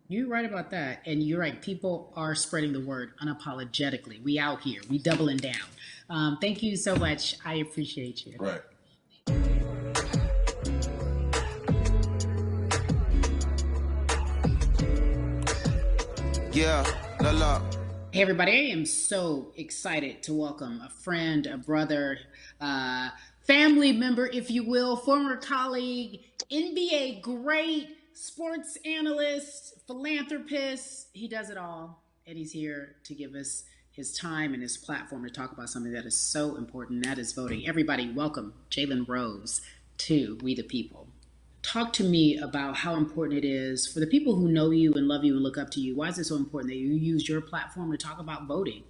You're right about that. And you're right. People are spreading the word unapologetically. We out here. We doubling down. Thank you so much. I appreciate you. Right. Yeah, la la. Hey, everybody. I am so excited to welcome a friend, a brother, family member, if you will, former colleague, NBA great, sports analyst, philanthropist. He does it all. And he's here to give us his time and his platform to talk about something that is so important, that is voting. Everybody, welcome Jalen Rose to We the People. Talk to me about how important it is for the people who know you and love you and look up to you. Why is it so important that you use your platform to talk about voting?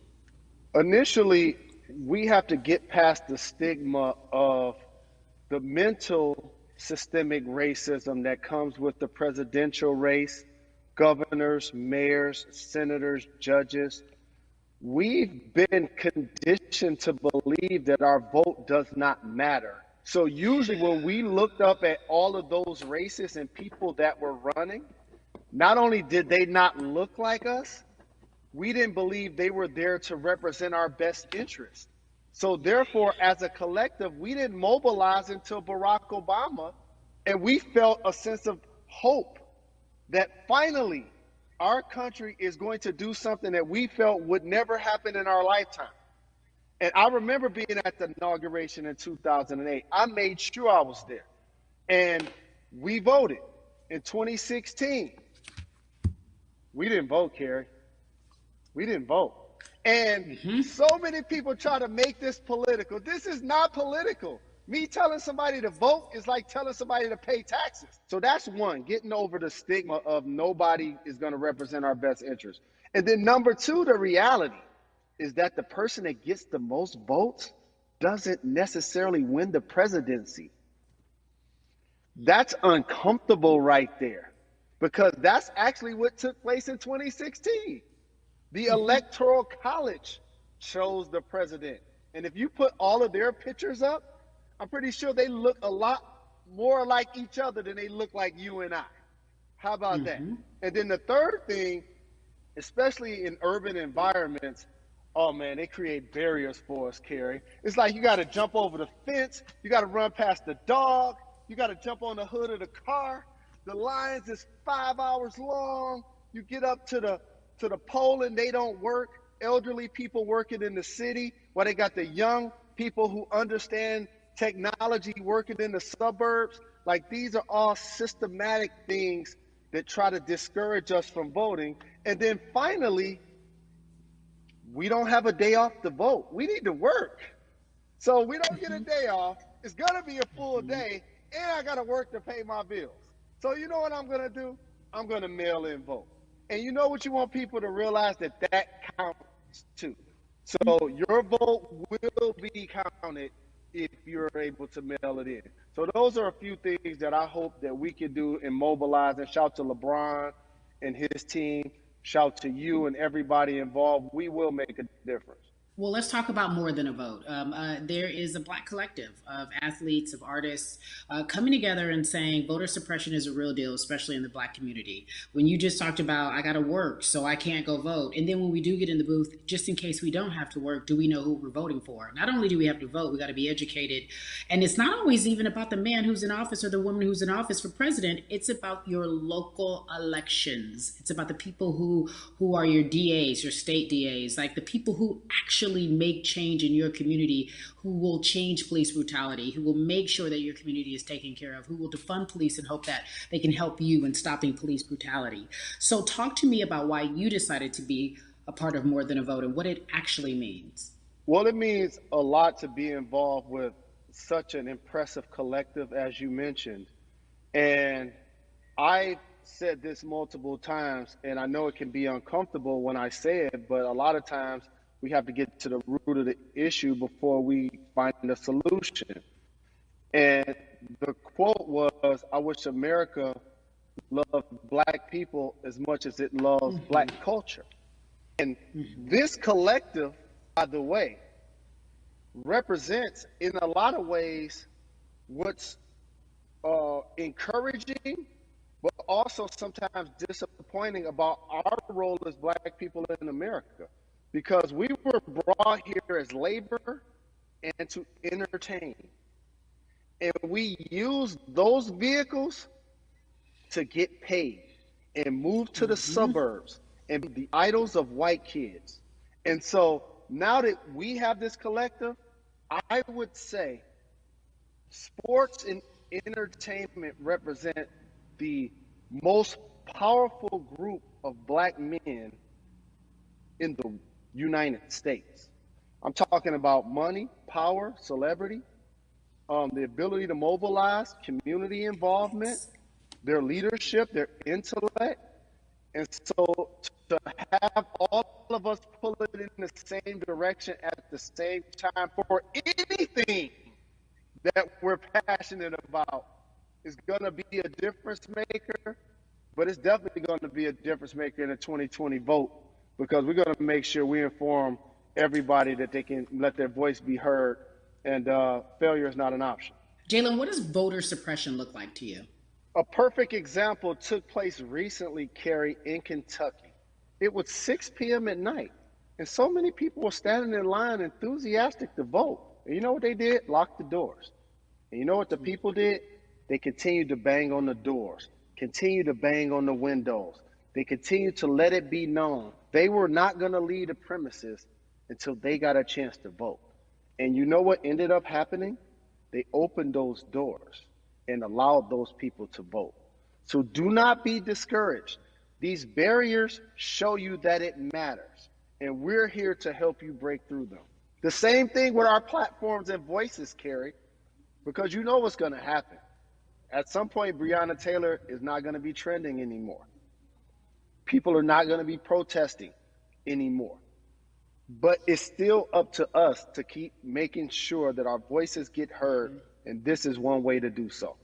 Initially, we have to get past the stigma of the mental systemic racism that comes with the presidential race, governors, mayors, senators, judges. We've been conditioned to believe that our vote does not matter. So usually when we looked up at all of those races and people that were running, not only did they not look like us, we didn't believe they were there to represent our best interests. So therefore, as a collective, we didn't mobilize until Barack Obama, and we felt a sense of hope that finally our country is going to do something that we felt would never happen in our lifetime. And I remember being at the inauguration in 2008. I made sure I was there. And we voted. In 2016, we didn't vote, Carrie. We didn't vote. And so many people try to make this political. This is not political. Me telling somebody to vote is like telling somebody to pay taxes. So that's one, getting over the stigma of nobody is going to represent our best interest. And then number two, the reality is that the person that gets the most votes doesn't necessarily win the presidency. That's uncomfortable right there, because that's actually what took place in 2016. The Electoral College chose the president. And if you put all of their pictures up, I'm pretty sure they look a lot more like each other than they look like you and I. How about that? And then the third thing, especially in urban environments, oh man, they create barriers for us, Carrie. It's like you got to jump over the fence, you got to run past the dog, you got to jump on the hood of the car. The lines is 5 hours long. You get up to the poll and they don't work. Elderly people working in the city, while they got the young people who understand technology working in the suburbs. Like, these are all systematic things that try to discourage us from voting. And then finally, we don't have a day off to vote. We need to work. So we don't get a day off. It's going to be a full day, and I got to work to pay my bills. So you know what I'm going to do? I'm going to mail in vote. And you know what you want people to realize? That counts too. So your vote will be counted if you're able to mail it in. So those are a few things that I hope that we can do and mobilize. And shout to LeBron and his team. Shout to you and everybody involved. We will make a difference. Well, let's talk about more than a vote. There is a Black collective of athletes, of artists coming together and saying voter suppression is a real deal, especially in the Black community. When you just talked about, I got to work, so I can't go vote. And then when we do get in the booth, just in case we don't have to work, do we know who we're voting for? Not only do we have to vote, we got to be educated. And it's not always even about the man who's in office or the woman who's in office for president. It's about your local elections. It's about the people who are your DAs, your state DAs, like the people who actually make change in your community, who will change police brutality, who will make sure that your community is taken care of, who will defund police and hope that they can help you in stopping police brutality. So talk to me about why you decided to be a part of More Than a Vote and what it actually means. Well, it means a lot to be involved with such an impressive collective, as you mentioned. And I said this multiple times, and I know it can be uncomfortable when I say it, but a lot of times we have to get to the root of the issue before we find a solution. And the quote was, I wish America loved Black people as much as it loves Black culture. And this collective, by the way, represents in a lot of ways what's encouraging, but also sometimes disappointing about our role as Black people in America. Because we were brought here as labor and to entertain. And we use those vehicles to get paid and move to the suburbs and be the idols of white kids. And so now that we have this collective, I would say Sports and entertainment represent the most powerful group of black men in the United States. I'm talking about money, power, celebrity, the ability to mobilize, community involvement, their leadership, their intellect. And so to have all of us pull it in the same direction at the same time for anything that we're passionate about is going to be a difference maker, but it's definitely going to be a difference maker in the 2020 vote, because we're going to make sure we inform everybody that they can let their voice be heard, and failure is not an option. Jalen, what does voter suppression look like to you? A perfect example took place recently, Carrie, in Kentucky. It was 6 p.m. at night, and so many people were standing in line enthusiastic to vote. And you know what they did? Locked the doors. And you know what the people did? They continued to bang on the doors, continued to bang on the windows. They continued to let it be known they were not going to leave the premises until they got a chance to vote. And you know what ended up happening? They opened those doors and allowed those people to vote. So do not be discouraged. These barriers show you that it matters, and we're here to help you break through them. The same thing with our platforms and voices, Carrie, because you know what's going to happen. At some point, Breonna Taylor is not going to be trending anymore. People are not going to be protesting anymore. But it's still up to us to keep making sure that our voices get heard, and this is one way to do so.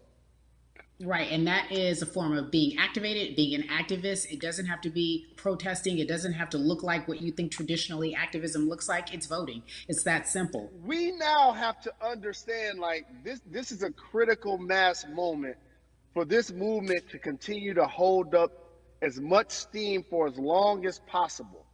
Right, and that is a form of being activated, being an activist. It doesn't have to be protesting. It doesn't have to look like what you think traditionally activism looks like. It's voting. It's that simple. We now have to understand, like, this is a critical mass moment for this movement to continue to hold up as much steam for as long as possible.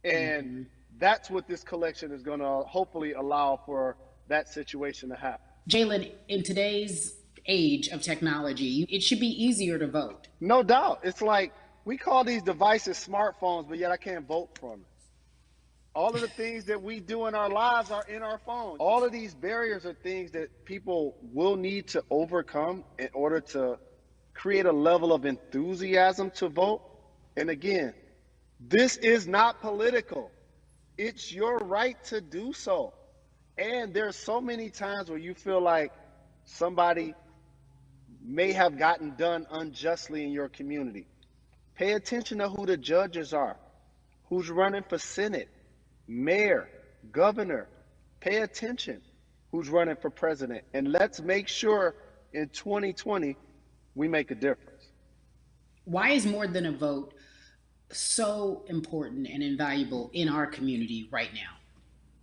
And that's what this collection is going to hopefully allow for that situation to happen. Jalen, in today's age of technology, it should be easier to vote. No doubt. It's like we call these devices smartphones, but yet I can't vote from it. All of the things that we do in our lives are in our phones. All of these barriers are things that people will need to overcome in order to create a level of enthusiasm to vote. And again, this is not political. It's your right to do so. And there's so many times where you feel like somebody may have gotten done unjustly in your community. Pay attention to who the judges are, who's running for Senate, mayor, governor. Pay attention who's running for president. And let's make sure in 2020 we make a difference. Why is more than a vote so important and invaluable in our community right now?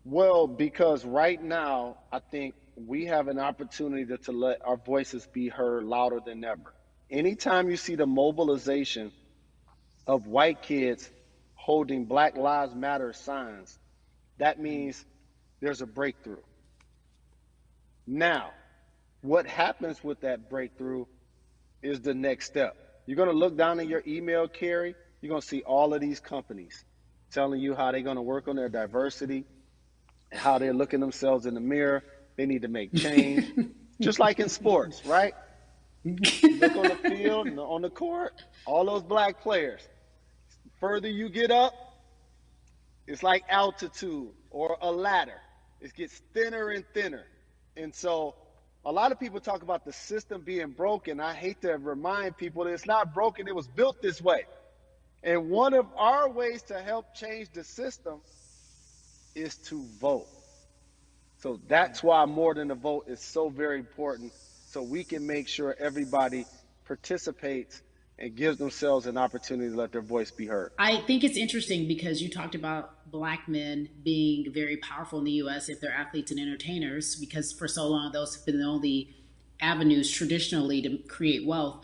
Well, because right now, I think we have an opportunity to let our voices be heard louder than ever. Anytime you see the mobilization of white kids holding Black Lives Matter signs, that means there's a breakthrough. Now, what happens with that breakthrough is the next step. You're going to look down in your email, Carrie. You're going to see all of these companies telling you how they're going to work on their diversity, how they're looking themselves in the mirror. They need to make change, just like in sports, right? Look on the field, on the court, all those black players. The further you get up, it's like altitude or a ladder. It gets thinner and thinner. And so a lot of people talk about the system being broken. I hate to remind people that it's not broken. It was built this way. And one of our ways to help change the system is to vote. So that's why more than a vote is so very important, so we can make sure everybody participates and gives themselves an opportunity to let their voice be heard. I think it's interesting because you talked about black men being very powerful in the U.S. if they're athletes and entertainers, because for so long those have been the only avenues traditionally to create wealth.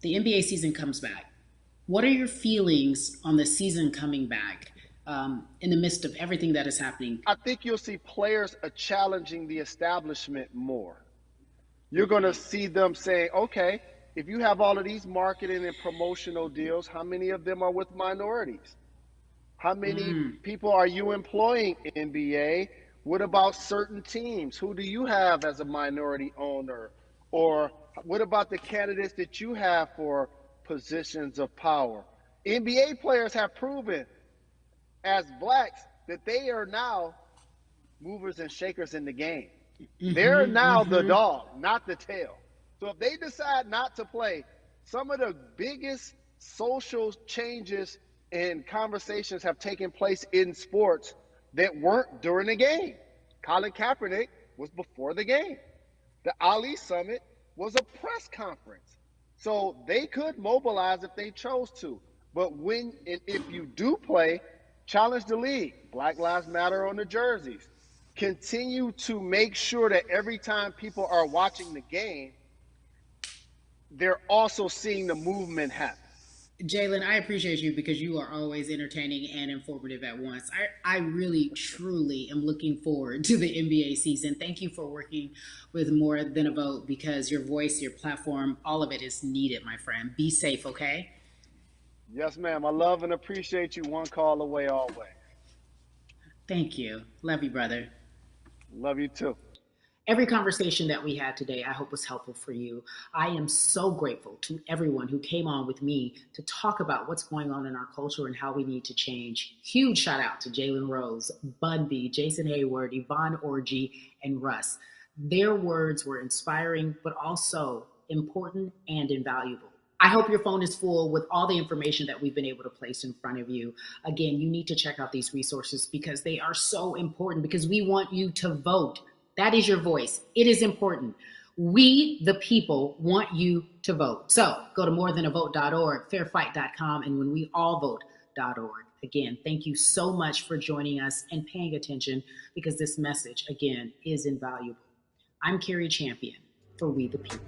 The NBA season comes back. What are your feelings on the season coming back? In the midst of everything that is happening? I think you'll see players challenging the establishment more. You're going to see them saying, okay, if you have all of these marketing and promotional deals, how many of them are with minorities? How many people are you employing, NBA? What about certain teams? Who do you have as a minority owner? Or what about the candidates that you have for positions of power? NBA players have proven as blacks that they are now movers and shakers in the game. They're now the dog, not the tail. So if they decide not to play, some of the biggest social changes and conversations have taken place in sports that weren't during the game. Colin Kaepernick was before the game. The Ali Summit was a press conference. So they could mobilize if they chose to. But if you do play, challenge the league. Black Lives Matter on the jerseys. Continue to make sure that every time people are watching the game, they're also seeing the movement happen. Jalen, I appreciate you because you are always entertaining and informative at once. I really, truly am looking forward to the NBA season. Thank you for working with More Than a Vote because your voice, your platform, all of it is needed, my friend. Be safe, okay? Yes, ma'am. I love and appreciate you. One call away always. Thank you. Love you, brother. Love you too. Every conversation that we had today, I hope was helpful for you. I am so grateful to everyone who came on with me to talk about what's going on in our culture and how we need to change. Huge shout out to Jalen Rose, Bun B, Jason Hayward, Yvonne Orji, and Russ. Their words were inspiring, but also important and invaluable. I hope your phone is full with all the information that we've been able to place in front of you. Again, you need to check out these resources because they are so important because we want you to vote. That is your voice. It is important. We, the people, want you to vote. So go to morethanavote.org, fairfight.com, and whenweallvote.org. Again, thank you so much for joining us and paying attention because this message, again, is invaluable. I'm Carrie Champion for We the People.